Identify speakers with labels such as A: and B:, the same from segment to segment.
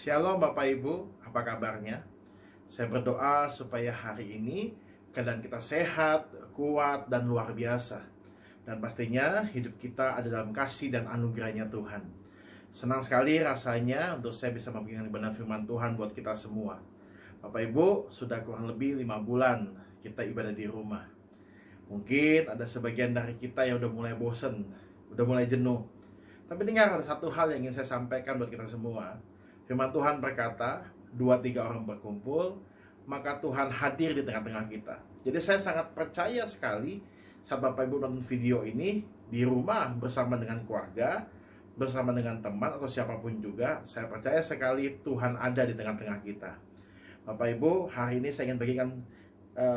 A: Shalom Bapak Ibu, apa kabarnya? Saya berdoa supaya hari ini keadaan kita sehat, kuat, dan luar biasa. Dan pastinya hidup kita ada dalam kasih dan anugerahnya Tuhan. Senang sekali rasanya untuk saya bisa memberikan kebenaran firman Tuhan buat kita semua. Bapak Ibu, sudah kurang lebih 5 bulan kita ibadah di rumah. Mungkin ada sebagian dari kita yang udah mulai bosen, udah mulai jenuh. Tapi dengar, ada satu hal yang ingin saya sampaikan buat kita semua. Firman Tuhan berkata, 2-3 orang berkumpul, maka Tuhan hadir di tengah-tengah kita. Jadi saya sangat percaya sekali saat Bapak Ibu nonton video ini di rumah bersama dengan keluarga, bersama dengan teman atau siapapun juga, saya percaya sekali Tuhan ada di tengah-tengah kita. Bapak Ibu, hari ini saya ingin bagikan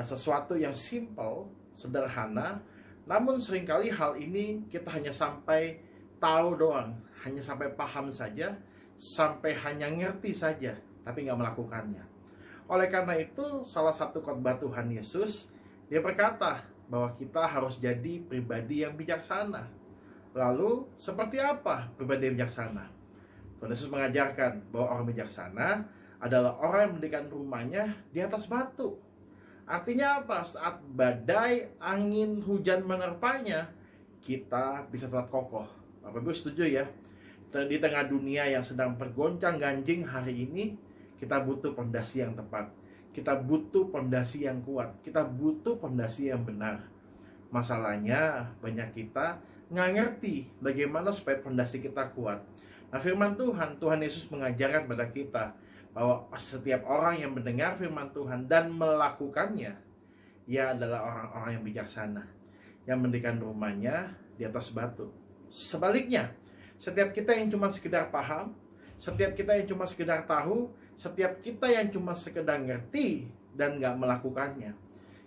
A: sesuatu yang simple, sederhana, namun seringkali hal ini kita hanya sampai tahu doang, hanya sampai paham saja, sampai hanya ngerti saja, tapi nggak melakukannya. Oleh karena itu, salah satu khotbah Tuhan Yesus, dia berkata bahwa kita harus jadi pribadi yang bijaksana. Lalu, seperti apa pribadi yang bijaksana? Tuhan Yesus mengajarkan bahwa orang bijaksana adalah orang yang mendirikan rumahnya di atas batu. Artinya apa? Saat badai, angin, hujan menerpanya, kita bisa tetap kokoh. Bapak Ibu setuju ya? Di tengah dunia yang sedang bergoncang-ganjing hari ini, kita butuh pondasi yang tepat. Kita butuh pondasi yang kuat. Kita butuh pondasi yang benar. Masalahnya, banyak kita nggak ngerti bagaimana supaya pondasi kita kuat. Nah, firman Tuhan Yesus mengajarkan pada kita bahwa setiap orang yang mendengar firman Tuhan dan melakukannya, ia adalah orang-orang yang bijaksana, yang mendirikan rumahnya di atas batu. Sebaliknya, setiap kita yang cuma sekedar paham, setiap kita yang cuma sekedar tahu, setiap kita yang cuma sekedar ngerti dan nggak melakukannya,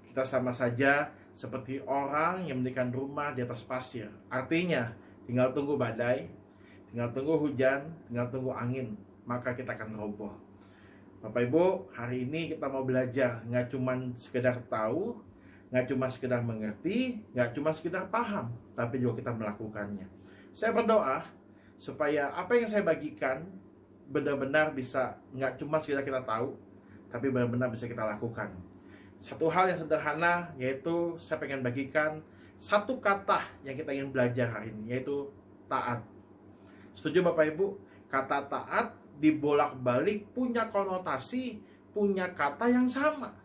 A: kita sama saja seperti orang yang mendirikan rumah di atas pasir. Artinya, tinggal tunggu badai, tinggal tunggu hujan, tinggal tunggu angin, maka kita akan roboh. Bapak Ibu, hari ini kita mau belajar, nggak cuma sekedar tahu, nggak cuma sekedar mengerti, nggak cuma sekedar paham, tapi juga kita melakukannya. Saya berdoa supaya apa yang saya bagikan benar-benar bisa nggak cuma sekedar kita tahu, tapi benar-benar bisa kita lakukan. Satu hal yang sederhana, yaitu saya pengen bagikan satu kata yang kita ingin belajar hari ini, yaitu taat. Setuju Bapak Ibu? Kata taat dibolak-balik punya konotasi, punya kata yang sama,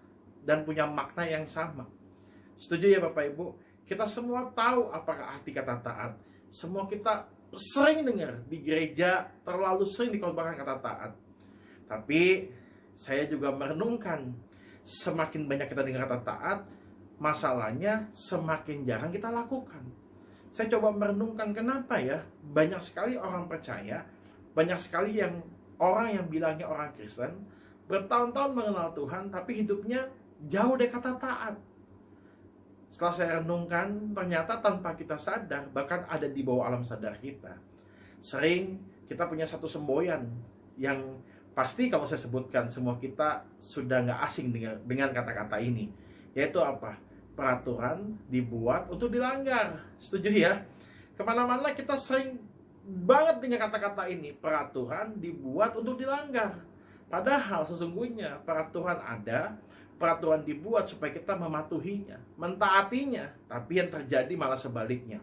A: dan punya makna yang sama. Setuju ya Bapak Ibu? Kita semua tahu apakah arti kata taat. Semua kita sering dengar di gereja, terlalu sering dikhotbahkan kata taat. Tapi saya juga merenungkan, semakin banyak kita dengar kata taat, masalahnya semakin jarang kita lakukan. Saya coba merenungkan kenapa ya banyak sekali orang percaya, banyak sekali orang yang bilangnya orang Kristen, bertahun-tahun mengenal Tuhan, tapi hidupnya jauh dari kata taat. Setelah saya renungkan, ternyata tanpa kita sadar, bahkan ada di bawah alam sadar kita, sering kita punya satu semboyan yang pasti kalau saya sebutkan, semua kita sudah nggak asing dengan kata-kata ini, yaitu apa? Peraturan dibuat untuk dilanggar. Setuju ya? Kemana-mana kita sering banget dengan kata-kata ini, peraturan dibuat untuk dilanggar. Padahal sesungguhnya peraturan ada, peraturan dibuat supaya kita mematuhinya, mentaatinya, tapi yang terjadi malah sebaliknya.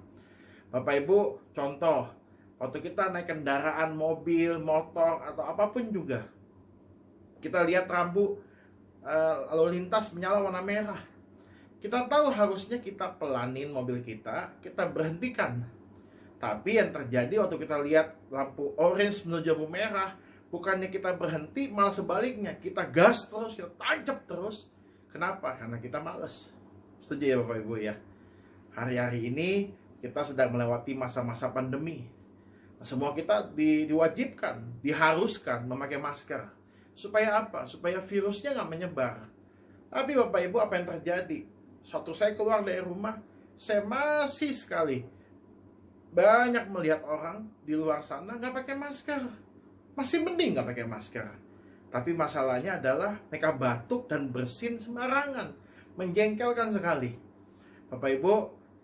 A: Bapak Ibu, contoh, waktu kita naik kendaraan, mobil, motor, atau apapun juga, kita lihat rambu lalu lintas menyala warna merah. Kita tahu harusnya kita pelanin mobil kita berhentikan. Tapi yang terjadi waktu kita lihat lampu orange menuju lampu merah, bukannya kita berhenti, malah sebaliknya, kita gas terus, kita tancap terus. Kenapa? Karena kita malas. Setuju ya Bapak Ibu ya? Hari-hari ini kita sedang melewati masa-masa pandemi. Semua kita diwajibkan, diharuskan memakai masker. Supaya apa? Supaya virusnya nggak menyebar. Tapi Bapak Ibu, apa yang terjadi? Suatu saya keluar dari rumah, saya masih sekali banyak melihat orang di luar sana nggak pakai masker. Masih mending nggak pakai masker. Tapi masalahnya adalah mereka batuk dan bersin sembarangan, menjengkelkan sekali. Bapak Ibu,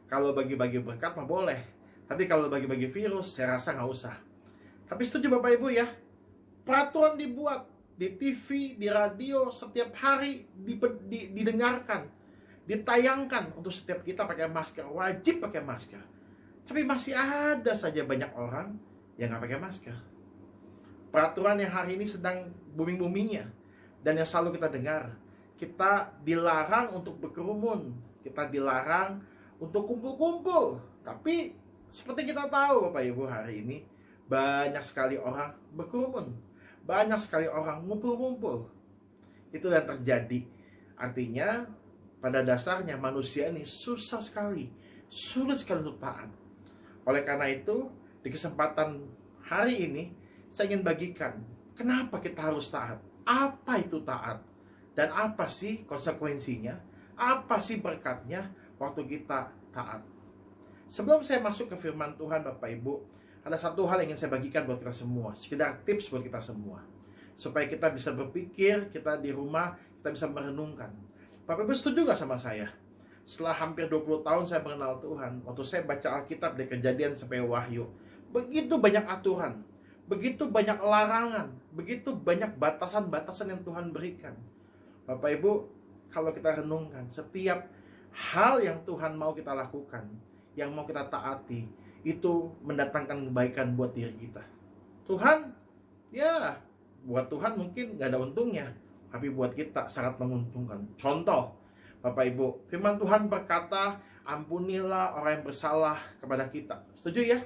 A: kalau bagi-bagi berkat mah boleh, tapi kalau bagi-bagi virus saya rasa nggak usah. Tapi setuju Bapak Ibu ya, Peraturan dibuat di TV, di radio, setiap hari didengarkan, ditayangkan untuk setiap kita pakai masker, wajib pakai masker. Tapi masih ada saja banyak orang yang nggak pakai masker. Peraturan yang hari ini sedang booming-boomingnya dan yang selalu kita dengar, kita dilarang untuk berkerumun, kita dilarang untuk kumpul-kumpul. Tapi seperti kita tahu Bapak Ibu, hari ini banyak sekali orang berkerumun, banyak sekali orang ngumpul-ngumpul. Itu yang terjadi. Artinya pada dasarnya manusia ini susah sekali, sulit sekali untuk taat. Oleh karena itu, di kesempatan hari ini saya ingin bagikan kenapa kita harus taat. Apa itu taat? Dan apa sih konsekuensinya? Apa sih berkatnya waktu kita taat? Sebelum saya masuk ke firman Tuhan Bapak Ibu, ada satu hal yang ingin saya bagikan buat kita semua, sekedar tips buat kita semua, supaya kita bisa berpikir, kita di rumah, kita bisa merenungkan. Bapak Ibu setuju gak sama saya? Setelah hampir 20 tahun saya mengenal Tuhan, waktu saya baca Alkitab dari Kejadian sampai Wahyu, begitu banyak aturan, begitu banyak larangan, begitu banyak batasan-batasan yang Tuhan berikan. Bapak Ibu, kalau kita renungkan, setiap hal yang Tuhan mau kita lakukan, yang mau kita taati, itu mendatangkan kebaikan buat diri kita. Tuhan, ya, buat Tuhan mungkin gak ada untungnya, tapi buat kita sangat menguntungkan. Contoh, Bapak Ibu, firman Tuhan berkata, ampunilah orang yang bersalah kepada kita. Setuju ya?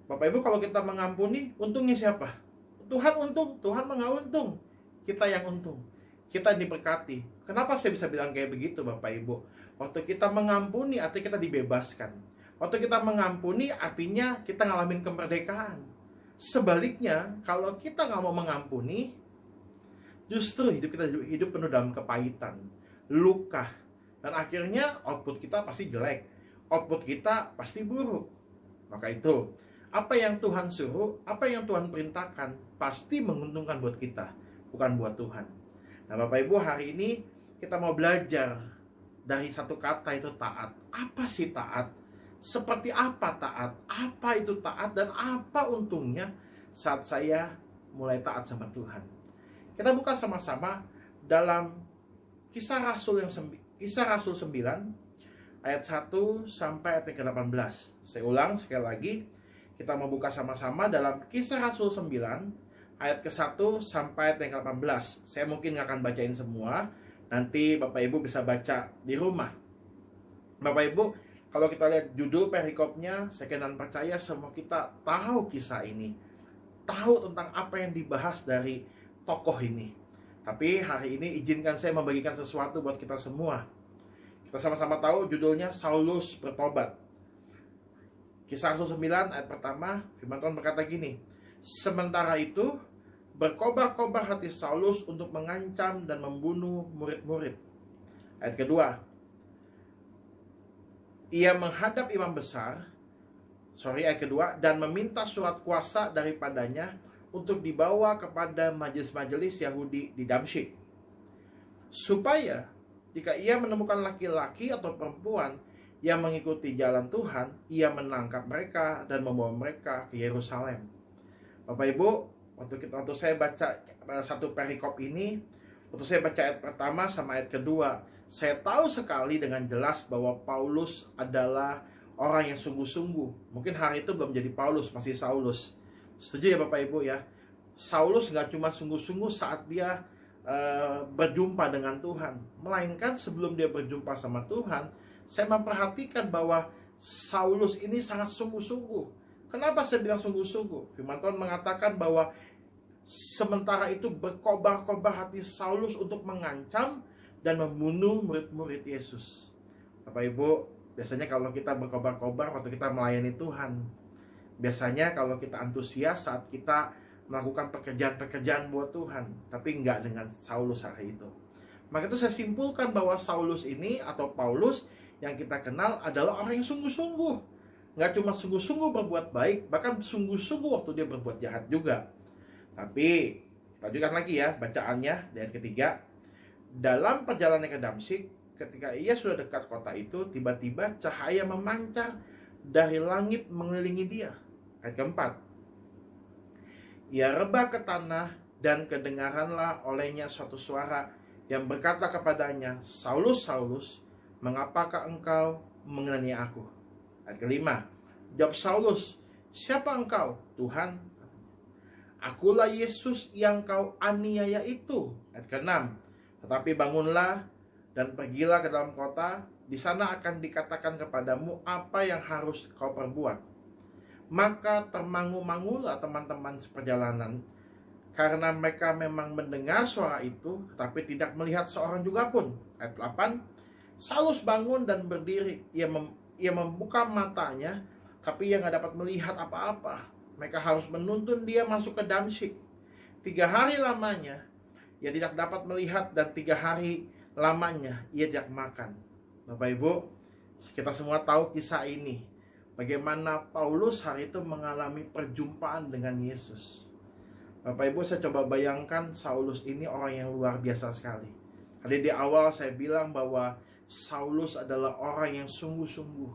A: Bapak Ibu, kalau kita mengampuni, untungnya siapa? Tuhan untung, Tuhan nggak untung. Kita yang untung, kita diberkati. Kenapa saya bisa bilang kayak begitu Bapak Ibu? Waktu kita mengampuni, artinya kita dibebaskan. Waktu kita mengampuni, artinya kita ngalamin kemerdekaan. Sebaliknya, kalau kita nggak mau mengampuni, justru hidup kita hidup penuh dalam kepahitan, luka, dan akhirnya output kita pasti jelek, output kita pasti buruk. Maka itu, apa yang Tuhan suruh, apa yang Tuhan perintahkan, pasti menguntungkan buat kita, bukan buat Tuhan. Nah Bapak Ibu, hari ini kita mau belajar dari satu kata, itu taat. Apa sih taat? Seperti apa taat? Apa itu taat? Dan apa untungnya saat saya mulai taat sama Tuhan? Kita buka sama-sama dalam Kisah Rasul 9 ayat 1 sampai ayat ke-18. Saya ulang sekali lagi. Kita mau buka sama-sama dalam Kisah Rasul 9 ayat ke-1 sampai ayat ke-18. Saya mungkin nggak akan bacain semua. Nanti Bapak Ibu bisa baca di rumah. Bapak Ibu, kalau kita lihat judul perikopnya, saya dan percaya semua kita tahu kisah ini, tahu tentang apa yang dibahas dari tokoh ini. Tapi hari ini izinkan saya membagikan sesuatu buat kita semua. Kita sama-sama tahu judulnya Saulus bertobat. Kisah Rasul 9 ayat pertama, firman Tuhan berkata gini, sementara itu berkobar-kobar hati Saulus untuk mengancam dan membunuh murid-murid. Ayat kedua, ia menghadap imam besar, ayat kedua, dan meminta surat kuasa daripadanya untuk dibawa kepada majelis-majelis Yahudi di Damsyik, supaya jika ia menemukan laki-laki atau perempuan yang mengikuti jalan Tuhan, ia menangkap mereka dan membawa mereka ke Yerusalem. Bapak Ibu, waktu saya baca satu perikop ini, waktu saya baca ayat pertama sama ayat kedua, saya tahu sekali dengan jelas bahwa Paulus adalah orang yang sungguh-sungguh. Mungkin hari itu belum jadi Paulus, masih Saulus. Setuju ya Bapak Ibu ya? Saulus nggak cuma sungguh-sungguh saat dia berjumpa dengan Tuhan, melainkan sebelum dia berjumpa sama Tuhan, saya memperhatikan bahwa Saulus ini sangat sungguh-sungguh. Kenapa saya bilang sungguh-sungguh? Firman Tuhan mengatakan bahwa sementara itu berkobar-kobar hati Saulus untuk mengancam dan membunuh murid-murid Yesus. Bapak Ibu, biasanya kalau kita berkobar-kobar waktu kita melayani Tuhan, biasanya kalau kita antusias saat kita melakukan pekerjaan-pekerjaan buat Tuhan, tapi enggak dengan Saulus hari itu. Maka itu saya simpulkan bahwa Saulus ini atau Paulus yang kita kenal adalah orang yang sungguh-sungguh. Nggak cuma sungguh-sungguh berbuat baik, bahkan sungguh-sungguh waktu dia berbuat jahat juga. Tapi kita lanjutkan lagi ya bacaannya di ayat ketiga. Dalam perjalanan ke Damsyik, ketika ia sudah dekat kota itu, tiba-tiba cahaya memancar dari langit mengelilingi dia. Ayat keempat, Ia rebah ke tanah, dan kedengaranlah olehnya suatu suara yang berkata kepadanya, Saulus, Saulus, mengapakah engkau mengenai aku? Ayat kelima, jawab Saulus, siapa engkau? Tuhan, akulah Yesus yang kau aniaya itu. Ayat keenam, tetapi bangunlah dan pergilah ke dalam kota, di sana akan dikatakan kepadamu apa yang harus kau perbuat. Maka termangu-mangulah teman-teman seperjalanan, karena mereka memang mendengar suara itu, tetapi tidak melihat seorang juga pun. Ayat 8, Saulus bangun dan berdiri. Ia membuka matanya, tapi ia nggak dapat melihat apa-apa. Mereka harus menuntun dia masuk ke Damsyik. 3 hari lamanya ia tidak dapat melihat, dan 3 hari lamanya ia tidak makan. Bapak Ibu, kita semua tahu kisah ini, bagaimana Paulus hari itu mengalami perjumpaan dengan Yesus. Bapak Ibu, saya coba bayangkan Saulus ini orang yang luar biasa sekali. Tadi di awal saya bilang bahwa Saulus adalah orang yang sungguh-sungguh.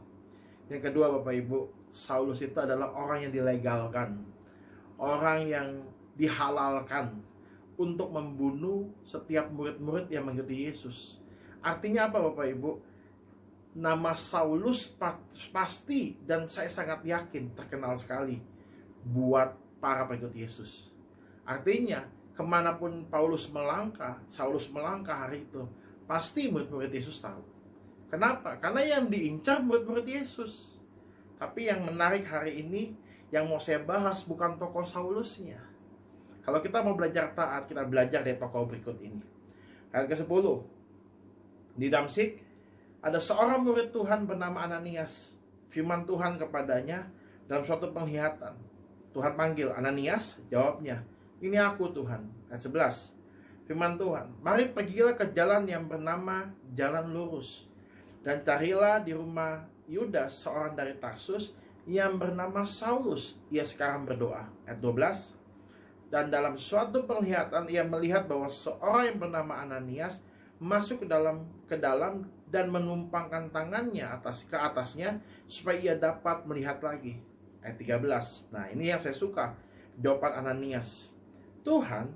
A: Yang kedua Bapak Ibu, Saulus itu adalah orang yang dilegalkan, orang yang dihalalkan untuk membunuh setiap murid-murid yang mengikuti Yesus. Artinya apa Bapak Ibu? Nama Saulus pasti, dan saya sangat yakin, terkenal sekali buat para pengikut Yesus. Artinya kemanapun Saulus melangkah hari itu, pasti murid-murid Yesus tahu. Kenapa? Karena yang diincar murid-murid Yesus. Tapi yang menarik hari ini, yang mau saya bahas bukan tokoh Saulusnya. Kalau kita mau belajar taat, kita belajar dari tokoh berikut ini. Ayat ke-10, di Damsyik ada seorang murid Tuhan bernama Ananias. Firman Tuhan kepadanya dalam suatu penglihatan. Tuhan panggil, Ananias, jawabnya, ini aku Tuhan. Ayat 11, firman Tuhan, mari pergilah ke jalan yang bernama Jalan Lurus, dan carilah di rumah Yudas seorang dari Tarsus yang bernama Saulus. Ia sekarang berdoa. Ayat 12, dan dalam suatu penglihatan ia melihat bahwa seorang yang bernama Ananias masuk ke dalam dan menumpangkan tangannya ke atasnya supaya ia dapat melihat lagi. Ayat 13. Nah, ini yang saya suka, jawaban Ananias. Tuhan,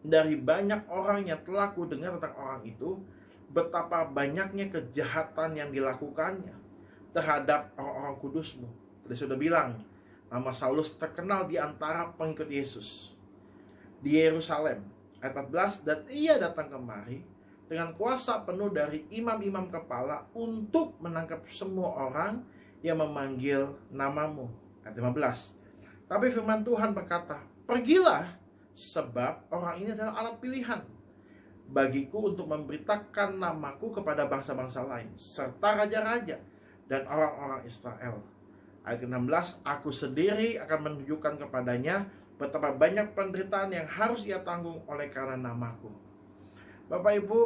A: dari banyak orang yang telah kudengar tentang orang itu, betapa banyaknya kejahatan yang dilakukannya terhadap orang-orang kudusmu. Tadi sudah bilang, nama Saulus terkenal di antara pengikut Yesus di Yerusalem. Ayat 14, dan ia datang kemari dengan kuasa penuh dari imam-imam kepala untuk menangkap semua orang yang memanggil namamu. Ayat 15, tapi firman Tuhan berkata, pergilah, sebab orang ini adalah alat pilihan bagiku untuk memberitakan namaku kepada bangsa-bangsa lain, serta raja-raja dan orang-orang Israel. Ayat 16, aku sendiri akan menunjukkan kepadanya betapa banyak penderitaan yang harus ia tanggung oleh karena namaku. Bapak Ibu,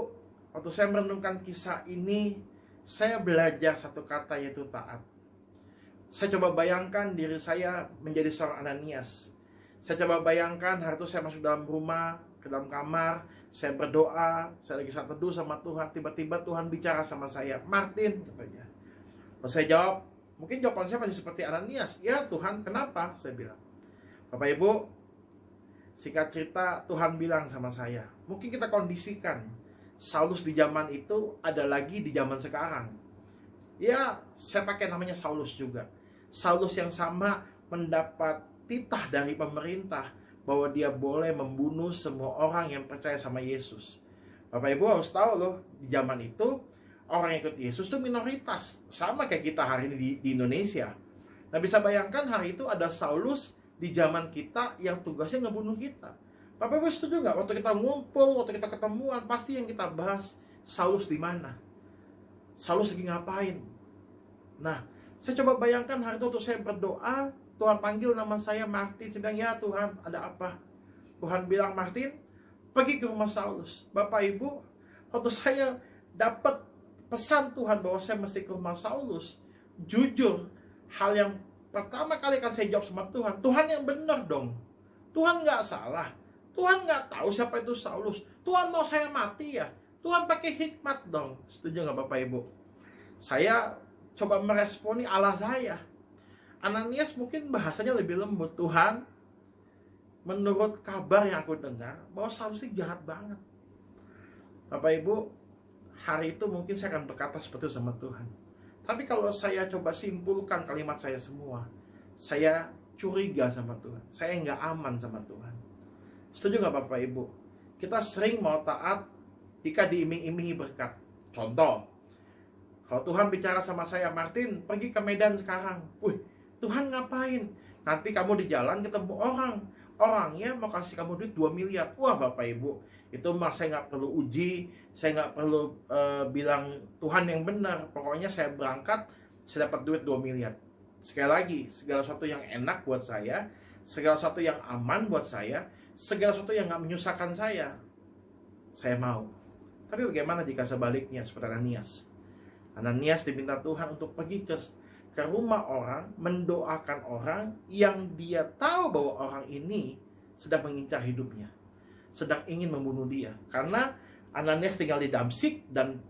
A: waktu saya merenungkan kisah ini, saya belajar satu kata, yaitu taat. Saya coba bayangkan diri saya menjadi seorang Ananias. Saya coba bayangkan hari itu saya masuk dalam rumah, ke dalam kamar, saya berdoa, saya lagi saat teduh sama Tuhan, tiba-tiba Tuhan bicara sama saya, Martin, katanya. Lalu saya jawab, mungkin jawaban saya masih seperti Ananias, ya Tuhan, kenapa? Saya bilang. Bapak Ibu, singkat cerita, Tuhan bilang sama saya, mungkin kita kondisikan Saulus di zaman itu ada lagi di zaman sekarang. Ya, saya pakai namanya Saulus juga. Saulus yang sama mendapat titah dari pemerintah bahwa dia boleh membunuh semua orang yang percaya sama Yesus. Bapak Ibu harus tahu loh, di zaman itu orang yang ikut Yesus itu minoritas, sama kayak kita hari ini di Indonesia. Nah, bisa bayangkan hari itu ada Saulus di zaman kita yang tugasnya ngebunuh kita. Bapak Ibu setuju nggak? Waktu kita ngumpul, waktu kita ketemuan, pasti yang kita bahas Saulus di mana? Saulus lagi ngapain? Nah, saya coba bayangkan hari itu waktu saya berdoa, Tuhan panggil nama saya Martin. Saya bilang, ya Tuhan, ada apa? Tuhan bilang, Martin, pergi ke rumah Saulus. Bapak Ibu, waktu saya dapat pesan Tuhan bahwa saya mesti ke rumah Saulus, jujur, hal yang pertama kali kan saya jawab sama Tuhan, Tuhan yang benar dong. Tuhan nggak salah. Tuhan nggak tahu siapa itu Saulus. Tuhan mau saya mati ya? Tuhan pakai hikmat dong. Setuju nggak Bapak Ibu? Saya coba meresponi Allah saya. Ananias mungkin bahasanya lebih lembut. Tuhan, menurut kabar yang aku dengar, bahwa Saulus itu jahat banget. Bapak Ibu, hari itu mungkin saya akan berkata seperti itu sama Tuhan. Tapi kalau saya coba simpulkan kalimat saya semua, saya curiga sama Tuhan. Saya nggak aman sama Tuhan. Setuju nggak Bapak Ibu? Kita sering mau taat jika diiming-imingi berkat. Contoh, kalau Tuhan bicara sama saya, Martin, pergi ke Medan sekarang. Wih, Tuhan ngapain? Nanti kamu di jalan ketemu orang. Orangnya mau kasih kamu duit 2 miliar. Wah Bapak Ibu, itu mah saya nggak perlu uji. Saya nggak perlu bilang Tuhan yang benar. Pokoknya saya berangkat, saya dapat duit 2 miliar. Sekali lagi, segala sesuatu yang enak buat saya, segala sesuatu yang aman buat saya, segala sesuatu yang nggak menyusahkan saya mau. Tapi bagaimana jika sebaliknya seperti Ananias? Ananias diminta Tuhan untuk pergi ke rumah orang, mendoakan orang yang dia tahu bahwa orang ini sedang mengincar hidupnya, sedang ingin membunuh dia. Karena Ananias tinggal di Damsik dan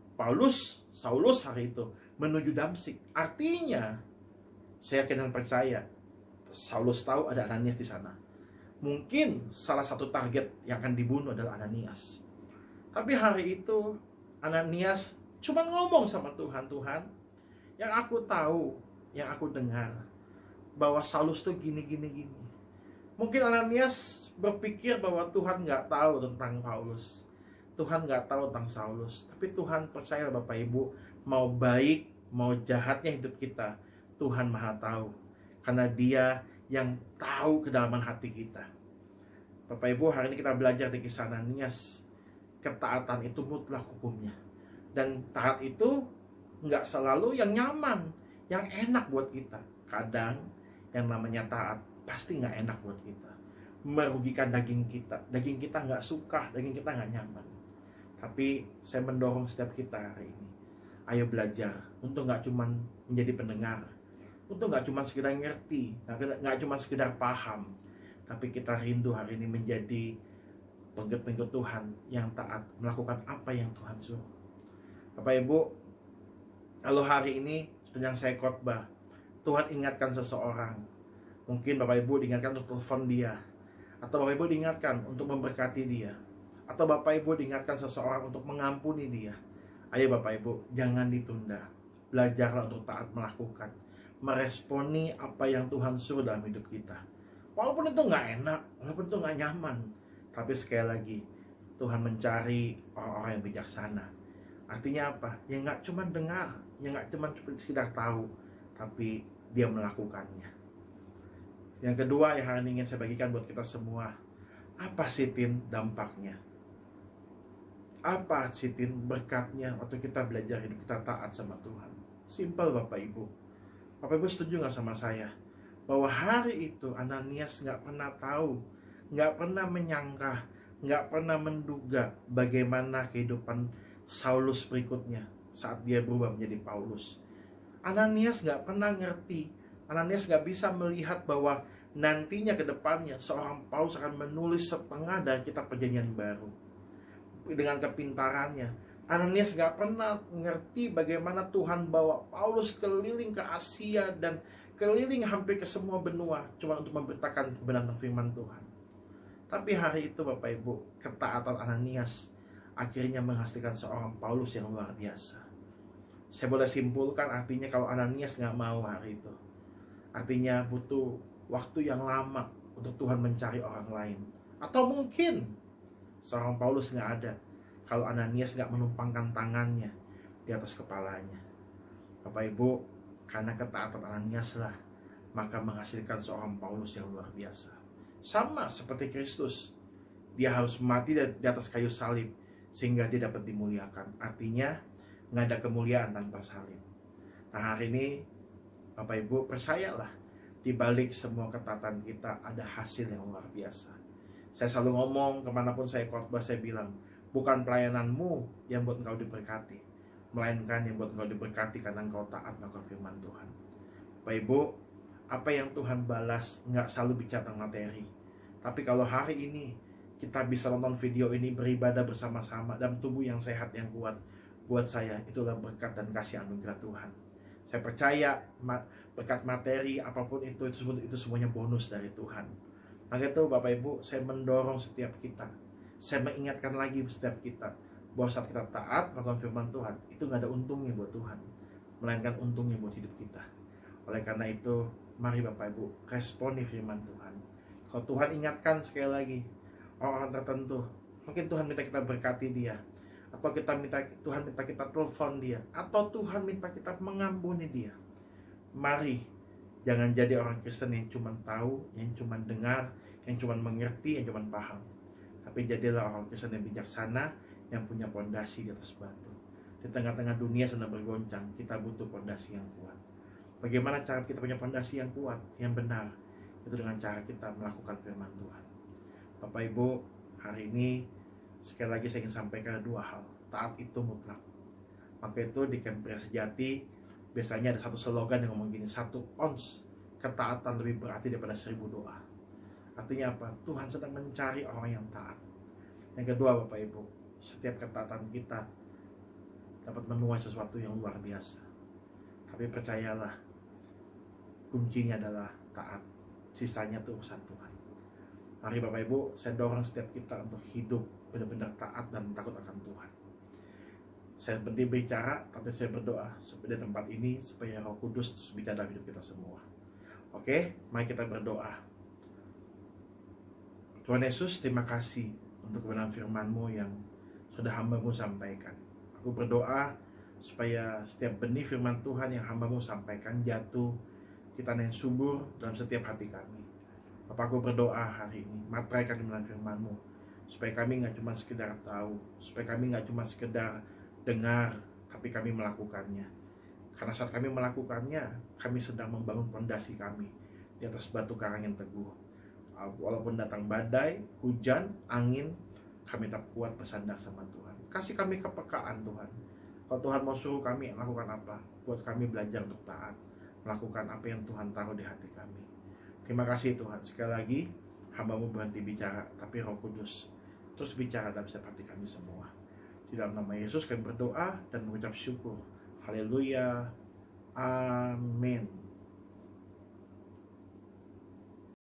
A: Saulus hari itu menuju Damsik. Artinya, saya yakin dan percaya, Saulus tahu ada Ananias di sana. Mungkin salah satu target yang akan dibunuh adalah Ananias. Tapi hari itu Ananias cuma ngomong sama Tuhan, Tuhan, yang aku tahu, yang aku dengar, bahwa Saulus tuh gini. Mungkin Ananias berpikir bahwa Tuhan nggak tahu tentang Paulus, Tuhan nggak tahu tentang Saulus. Tapi Tuhan percaya Bapak Ibu, mau baik, mau jahatnya hidup kita, Tuhan Maha tahu. Karena Dia yang tahu kedalaman hati kita. Bapak Ibu, hari ini kita belajar di kisah Ananias. Ketaatan itu mutlak hukumnya. Dan taat itu nggak selalu yang nyaman, yang enak buat kita. Kadang yang namanya taat pasti nggak enak buat kita, merugikan daging kita nggak suka, daging kita nggak nyaman. Tapi saya mendorong setiap kita hari ini, ayo belajar untuk nggak cuma menjadi pendengar, untuk nggak cuma sekedar ngerti, nggak cuma sekedar paham, tapi kita rindu hari ini menjadi pengikut Tuhan yang taat, melakukan apa yang Tuhan suruh. Bapak Ibu, kalau hari ini sepanjang saya khotbah, Tuhan ingatkan seseorang, mungkin Bapak Ibu diingatkan untuk telepon dia, atau Bapak Ibu diingatkan untuk memberkati dia, atau Bapak Ibu diingatkan seseorang untuk mengampuni dia. Ayo Bapak Ibu, jangan ditunda. Belajarlah untuk taat melakukan, meresponi apa yang Tuhan suruh dalam hidup kita. Walaupun itu nggak enak, walaupun itu nggak nyaman, tapi sekali lagi Tuhan mencari orang-orang yang bijaksana. Artinya apa? Ya nggak cuma dengar, ya nggak cuma sekedar tahu, tapi dia melakukannya. Yang kedua yang hari ini ingin saya bagikan buat kita semua, apa sih Tin dampaknya? Apa sih Tin berkatnya waktu kita belajar hidup kita taat sama Tuhan? Simpel Bapak Ibu. Bapak Ibu setuju nggak sama saya? Bahwa hari itu Ananias nggak pernah tahu, nggak pernah menyangka, nggak pernah menduga bagaimana kehidupan Saulus berikutnya saat dia berubah menjadi Paulus. Ananias nggak pernah ngerti, Ananias nggak bisa melihat bahwa nantinya ke depannya seorang Paulus akan menulis setengah dari kitab Perjanjian Baru dengan kepintarannya. Ananias nggak pernah ngerti bagaimana Tuhan bawa Paulus keliling ke Asia dan keliling hampir ke semua benua cuma untuk memberitakan kebenaran firman Tuhan. Tapi hari itu Bapak Ibu, ketaatan Ananias akhirnya menghasilkan seorang Paulus yang luar biasa. Saya boleh simpulkan artinya kalau Ananias nggak mau hari itu, artinya butuh waktu yang lama untuk Tuhan mencari orang lain. Atau mungkin seorang Paulus nggak ada kalau Ananias nggak menumpangkan tangannya di atas kepalanya. Bapak Ibu, karena ketaatan Ananias lah maka menghasilkan seorang Paulus yang luar biasa. Sama seperti Kristus, dia harus mati di atas kayu salib sehingga dia dapat dimuliakan. Artinya nggak ada kemuliaan tanpa salib. Nah hari ini Bapak Ibu percayalah, di balik semua ketaatan kita ada hasil yang luar biasa. Saya selalu ngomong kemanapun saya khotbah, saya bilang bukan pelayananmu yang buat engkau diberkati, melainkan yang buat engkau diberkati karena engkau taat melakukan firman Tuhan. Bapak Ibu, apa yang Tuhan balas nggak selalu bicara tentang materi. Tapi kalau hari ini kita bisa nonton video ini, beribadah bersama-sama dalam tubuh yang sehat, yang kuat, buat saya itulah berkat dan kasih anugerah Tuhan. Saya percaya berkat materi apapun itu semuanya bonus dari Tuhan. Maka itu Bapak Ibu, saya mendorong setiap kita, saya mengingatkan lagi setiap kita, bahwa saat kita taat melakukan firman Tuhan, itu nggak ada untungnya buat Tuhan, melainkan untungnya buat hidup kita. Oleh karena itu, mari Bapak Ibu, responi firman Tuhan. Kalau Tuhan ingatkan sekali lagi, orang tertentu, mungkin Tuhan minta kita berkati dia, atau Tuhan minta kita telepon dia, atau Tuhan minta kita mengampuni dia. Mari, jangan jadi orang Kristen yang cuma tahu, yang cuma dengar, yang cuma mengerti, yang cuma paham. Tapi jadilah orang Kristen yang bijaksana, yang punya pondasi di atas batu. Di tengah-tengah dunia sedang bergoncang, kita butuh pondasi yang kuat. Bagaimana cara kita punya pondasi yang kuat, yang benar? Itu dengan cara kita melakukan firman Tuhan. Bapak Ibu, hari ini sekali lagi saya ingin sampaikan ada dua hal. Taat itu mutlak. Maka itu di Camp Pria Sejati biasanya ada satu slogan yang ngomong gini, 1 ons ketaatan lebih berarti daripada 1000 doa. Artinya apa? Tuhan sedang mencari orang yang taat. Yang kedua Bapak Ibu, setiap ketaatan kita dapat menuai sesuatu yang luar biasa. Tapi percayalah, kuncinya adalah taat. Sisanya itu urusan Tuhan. Mari Bapak Ibu, saya dorong setiap kita untuk hidup benar-benar taat dan takut akan Tuhan. Saya berhenti bicara, tapi saya berdoa supaya di tempat ini, supaya Roh Kudus terus bicara dalam hidup kita semua. Oke, mari kita berdoa. Tuhan Yesus, terima kasih untuk kebenaran firman-Mu yang sudah hamba-Mu sampaikan. Aku berdoa supaya setiap benih firman Tuhan yang hamba-Mu sampaikan jatuh di tanah yang subur dalam setiap hati kami. Bapak, aku berdoa hari ini, materaikan kebenaran firman-Mu, supaya kami nggak cuma sekedar tahu, supaya kami nggak cuma sekedar dengar, tapi kami melakukannya. Karena saat kami melakukannya, kami sedang membangun pondasi kami di atas batu karang yang teguh. Walaupun datang badai, hujan, angin, kami tetap kuat bersandar sama Tuhan. Kasih kami kepekaan Tuhan. Kalau Tuhan mau suruh kami lakukan apa, buat kami belajar untuk taat, melakukan apa yang Tuhan taruh di hati kami. Terima kasih Tuhan. Sekali lagi, hamba-Mu berhenti bicara, tapi Roh Kudus terus bicara dalam setiap hati kami semua. Di dalam nama Yesus kami berdoa dan mengucap syukur. Haleluya. Amin.